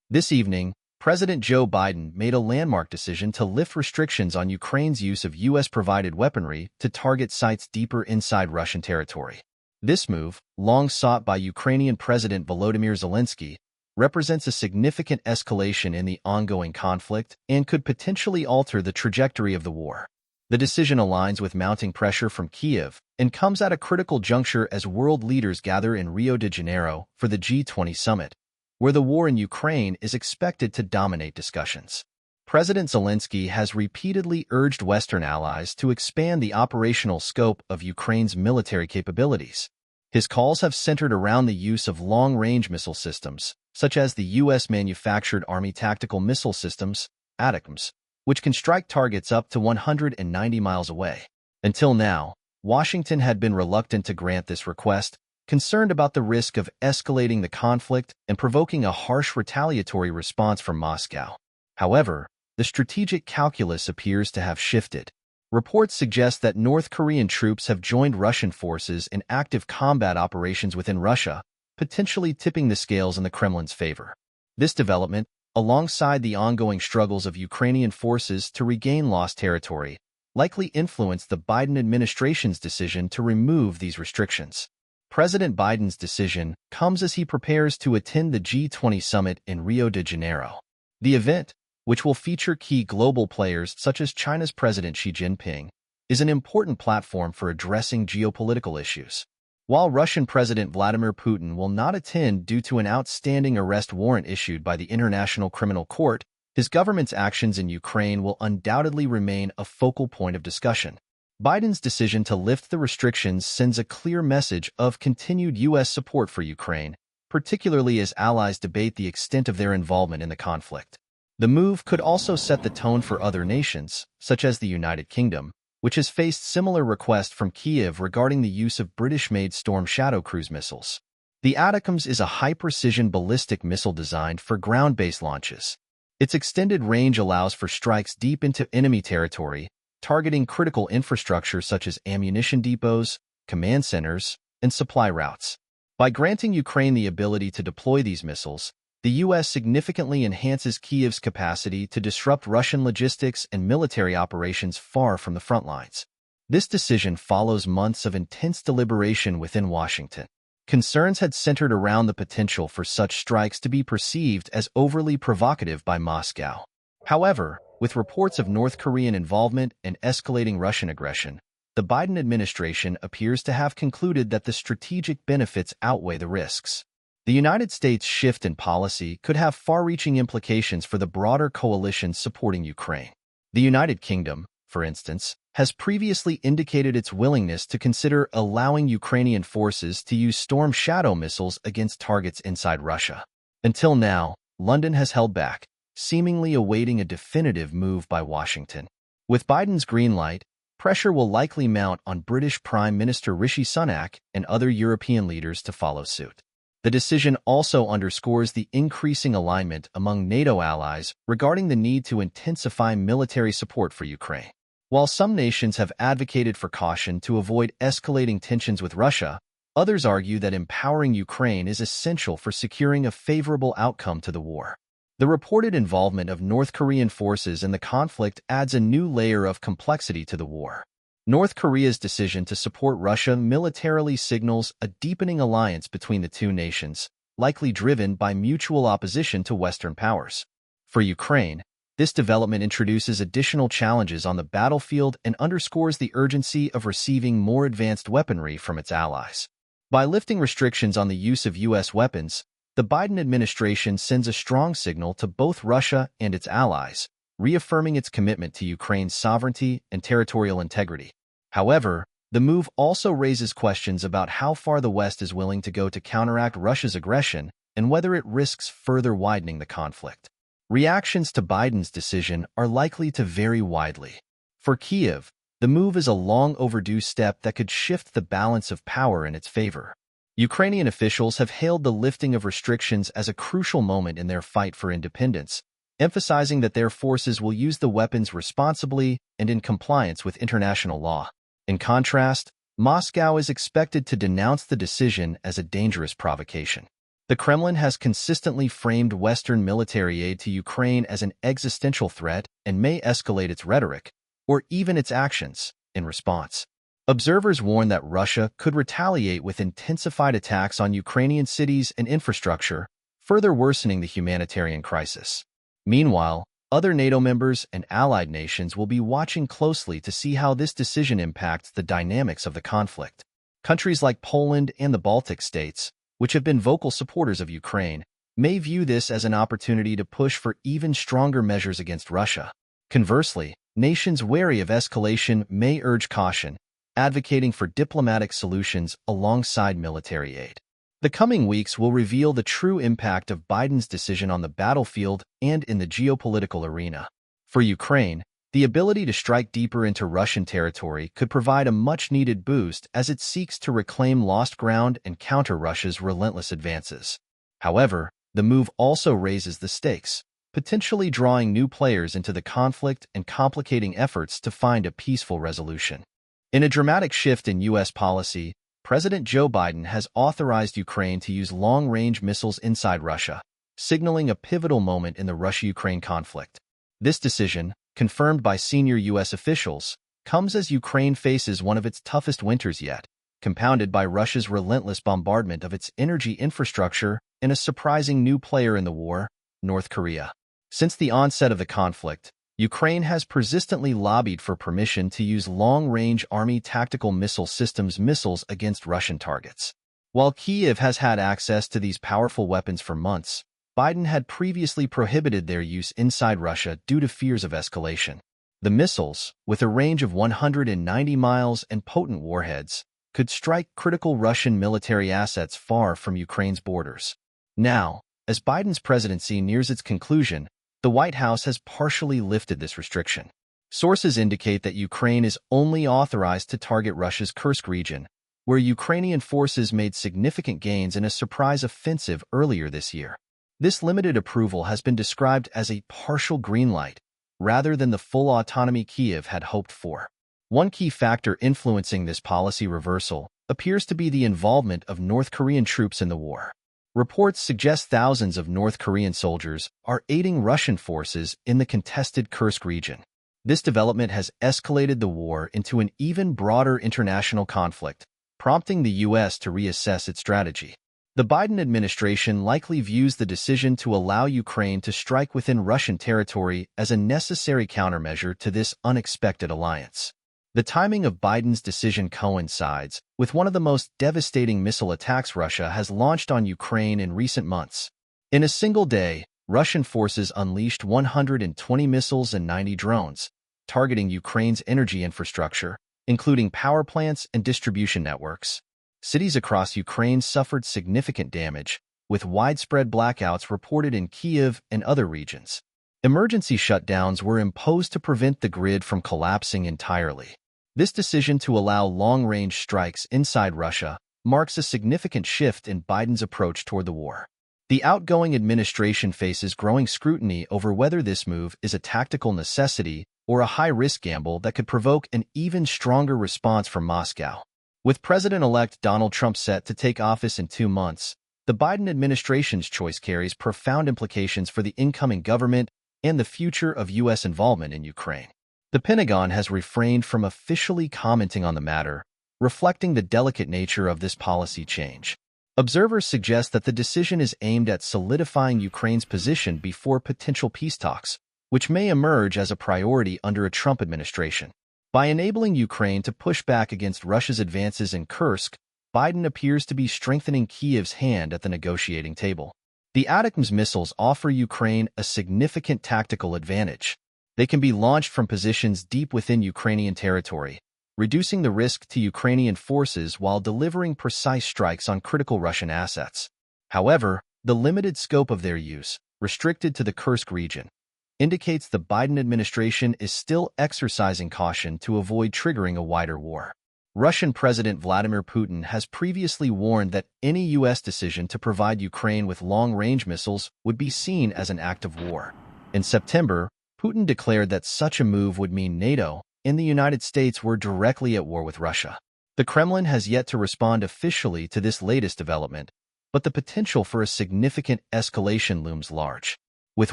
This evening, President Joe Biden made a landmark decision to lift restrictions on Ukraine's use of U.S.-provided weaponry to target sites deeper inside Russian territory. This move, long sought by Ukrainian President Volodymyr Zelensky, represents a significant escalation in the ongoing conflict and could potentially alter the trajectory of the war. The decision aligns with mounting pressure from Kyiv and comes at a critical juncture as world leaders gather in Rio de Janeiro for the G20 Summit, where the war in Ukraine is expected to dominate discussions. President Zelensky has repeatedly urged Western allies to expand the operational scope of Ukraine's military capabilities. His calls have centered around the use of long-range missile systems, such as the U.S.-manufactured Army Tactical Missile Systems, ATACMS, which can strike targets up to 190 miles away. Until now, Washington had been reluctant to grant this request, concerned about the risk of escalating the conflict and provoking a harsh retaliatory response from Moscow. However, the strategic calculus appears to have shifted. Reports suggest that North Korean troops have joined Russian forces in active combat operations within Russia, potentially tipping the scales in the Kremlin's favor. This development, alongside the ongoing struggles of Ukrainian forces to regain lost territory, likely influenced the Biden administration's decision to remove these restrictions. President Biden's decision comes as he prepares to attend the G20 Summit in Rio de Janeiro. The event, which will feature key global players such as China's President Xi Jinping, is an important platform for addressing geopolitical issues. While Russian President Vladimir Putin will not attend due to an outstanding arrest warrant issued by the International Criminal Court, his government's actions in Ukraine will undoubtedly remain a focal point of discussion. Biden's decision to lift the restrictions sends a clear message of continued U.S. support for Ukraine, particularly as allies debate the extent of their involvement in the conflict. The move could also set the tone for other nations, such as the United Kingdom, which has faced similar requests from Kyiv regarding the use of British-made Storm Shadow cruise missiles. The ATACMS is a high-precision ballistic missile designed for ground-based launches. Its extended range allows for strikes deep into enemy territory, targeting critical infrastructure such as ammunition depots, command centers, and supply routes. By granting Ukraine the ability to deploy these missiles, the U.S. significantly enhances Kyiv's capacity to disrupt Russian logistics and military operations far from the front lines. This decision follows months of intense deliberation within Washington. Concerns had centered around the potential for such strikes to be perceived as overly provocative by Moscow. However, with reports of North Korean involvement and escalating Russian aggression, the Biden administration appears to have concluded that the strategic benefits outweigh the risks. The United States' shift in policy could have far-reaching implications for the broader coalition supporting Ukraine. The United Kingdom, for instance, has previously indicated its willingness to consider allowing Ukrainian forces to use Storm Shadow missiles against targets inside Russia. Until now, London has held back, seemingly awaiting a definitive move by Washington. With Biden's green light, pressure will likely mount on British Prime Minister Rishi Sunak and other European leaders to follow suit. The decision also underscores the increasing alignment among NATO allies regarding the need to intensify military support for Ukraine. While some nations have advocated for caution to avoid escalating tensions with Russia, others argue that empowering Ukraine is essential for securing a favorable outcome to the war. The reported involvement of North Korean forces in the conflict adds a new layer of complexity to the war. North Korea's decision to support Russia militarily signals a deepening alliance between the two nations, likely driven by mutual opposition to Western powers. For Ukraine, this development introduces additional challenges on the battlefield and underscores the urgency of receiving more advanced weaponry from its allies. By lifting restrictions on the use of U.S. weapons, the Biden administration sends a strong signal to both Russia and its allies, reaffirming its commitment to Ukraine's sovereignty and territorial integrity. However, the move also raises questions about how far the West is willing to go to counteract Russia's aggression and whether it risks further widening the conflict. Reactions to Biden's decision are likely to vary widely. For Kyiv, the move is a long overdue step that could shift the balance of power in its favor. Ukrainian officials have hailed the lifting of restrictions as a crucial moment in their fight for independence, emphasizing that their forces will use the weapons responsibly and in compliance with international law. In contrast, Moscow is expected to denounce the decision as a dangerous provocation. The Kremlin has consistently framed Western military aid to Ukraine as an existential threat and may escalate its rhetoric, or even its actions, in response. Observers warn that Russia could retaliate with intensified attacks on Ukrainian cities and infrastructure, further worsening the humanitarian crisis. Meanwhile, other NATO members and allied nations will be watching closely to see how this decision impacts the dynamics of the conflict. Countries like Poland and the Baltic states, which have been vocal supporters of Ukraine, may view this as an opportunity to push for even stronger measures against Russia. Conversely, nations wary of escalation may urge caution, advocating for diplomatic solutions alongside military aid. The coming weeks will reveal the true impact of Biden's decision on the battlefield and in the geopolitical arena. For Ukraine, the ability to strike deeper into Russian territory could provide a much-needed boost as it seeks to reclaim lost ground and counter Russia's relentless advances. However, the move also raises the stakes, potentially drawing new players into the conflict and complicating efforts to find a peaceful resolution. In a dramatic shift in U.S. policy, President Joe Biden has authorized Ukraine to use long-range missiles inside Russia, signaling a pivotal moment in the Russia-Ukraine conflict. This decision, confirmed by senior U.S. officials, comes as Ukraine faces one of its toughest winters yet, compounded by Russia's relentless bombardment of its energy infrastructure and a surprising new player in the war, North Korea. Since the onset of the conflict, Ukraine has persistently lobbied for permission to use long-range Army tactical missile systems missiles against Russian targets. While Kyiv has had access to these powerful weapons for months, Biden had previously prohibited their use inside Russia due to fears of escalation. The missiles, with a range of 190 miles and potent warheads, could strike critical Russian military assets far from Ukraine's borders. Now, as Biden's presidency nears its conclusion, the White House has partially lifted this restriction. Sources indicate that Ukraine is only authorized to target Russia's Kursk region, where Ukrainian forces made significant gains in a surprise offensive earlier this year. This limited approval has been described as a partial green light, rather than the full autonomy Kyiv had hoped for. One key factor influencing this policy reversal appears to be the involvement of North Korean troops in the war. Reports suggest thousands of North Korean soldiers are aiding Russian forces in the contested Kursk region. This development has escalated the war into an even broader international conflict, prompting the U.S. to reassess its strategy. The Biden administration likely views the decision to allow Ukraine to strike within Russian territory as a necessary countermeasure to this unexpected alliance. The timing of Biden's decision coincides with one of the most devastating missile attacks Russia has launched on Ukraine in recent months. In a single day, Russian forces unleashed 120 missiles and 90 drones, targeting Ukraine's energy infrastructure, including power plants and distribution networks. Cities across Ukraine suffered significant damage, with widespread blackouts reported in Kyiv and other regions. Emergency shutdowns were imposed to prevent the grid from collapsing entirely. This decision to allow long-range strikes inside Russia marks a significant shift in Biden's approach toward the war. The outgoing administration faces growing scrutiny over whether this move is a tactical necessity or a high-risk gamble that could provoke an even stronger response from Moscow. With President-elect Donald Trump set to take office in 2 months, the Biden administration's choice carries profound implications for the incoming government and the future of U.S. involvement in Ukraine. The Pentagon has refrained from officially commenting on the matter, reflecting the delicate nature of this policy change. Observers suggest that the decision is aimed at solidifying Ukraine's position before potential peace talks, which may emerge as a priority under a Trump administration. By enabling Ukraine to push back against Russia's advances in Kursk, Biden appears to be strengthening Kyiv's hand at the negotiating table. The ATACMS missiles offer Ukraine a significant tactical advantage. They can be launched from positions deep within Ukrainian territory, reducing the risk to Ukrainian forces while delivering precise strikes on critical Russian assets. However, the limited scope of their use, restricted to the Kursk region, indicates the Biden administration is still exercising caution to avoid triggering a wider war. Russian President Vladimir Putin has previously warned that any U.S. decision to provide Ukraine with long-range missiles would be seen as an act of war. In September, Putin declared that such a move would mean NATO and the United States were directly at war with Russia. The Kremlin has yet to respond officially to this latest development, but the potential for a significant escalation looms large. With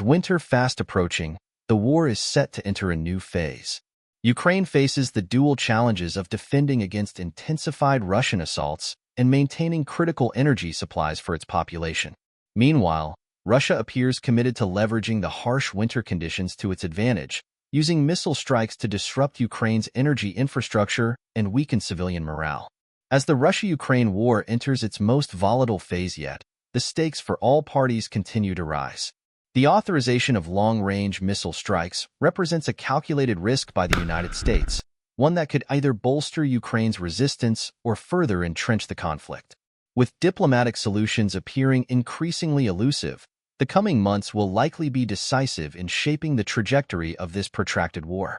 winter fast approaching, the war is set to enter a new phase. Ukraine faces the dual challenges of defending against intensified Russian assaults and maintaining critical energy supplies for its population. Meanwhile, Russia appears committed to leveraging the harsh winter conditions to its advantage, using missile strikes to disrupt Ukraine's energy infrastructure and weaken civilian morale. As the Russia-Ukraine war enters its most volatile phase yet, the stakes for all parties continue to rise. The authorization of long-range missile strikes represents a calculated risk by the United States, one that could either bolster Ukraine's resistance or further entrench the conflict. With diplomatic solutions appearing increasingly elusive, the coming months will likely be decisive in shaping the trajectory of this protracted war.